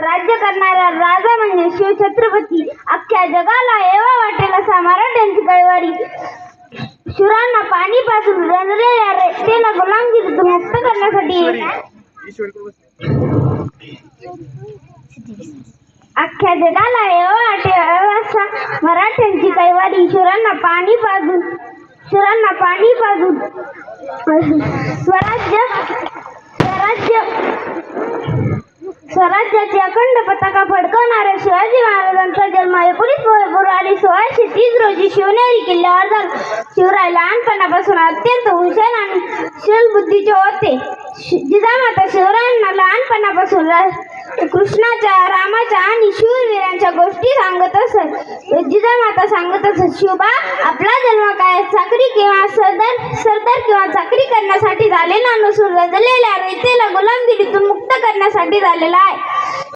राज्य करणारा राजा म्हणजे शिवछत्रपती. अख्ख्या जगाला एवा वाटेल असा मराठ्यांची कैवारी. शुरांना पाणी पाजून रंजलेल्या रयतेला गुलामगिरीतून मुक्त करण्यासाठी अख्ख्या जगाला एवा वाटेल असा मराठ्यांची कैवारी. शुरांना पाणी पाजून स्वराज्याची अखंड पताका फडकवणाऱ्या शिवाजी महाराजांचा जन्म 19 फेब्रुवारी 1630 रोजी शिवनेरी किल्ल्यावर झाला. शिवराय लहानपणापासून अत्यंत हुशार आणि शूलबुद्धीचे होते. जिजामाता शिवरायांना लहानपणापासून कृष्णाच्या, रामाच्या आणि शूरवीरांच्या गोष्टी सांगत असत. जिजामाता सांगत असत, शिवबा, आपला जन्म काय चाकरी किंवा सरदार किंवा चाकरी करण्यासाठी झालेला नसून रंजलेल्या रयतेला गुलामगिरीतून मुक्त करण्यासाठी झालेला आहे.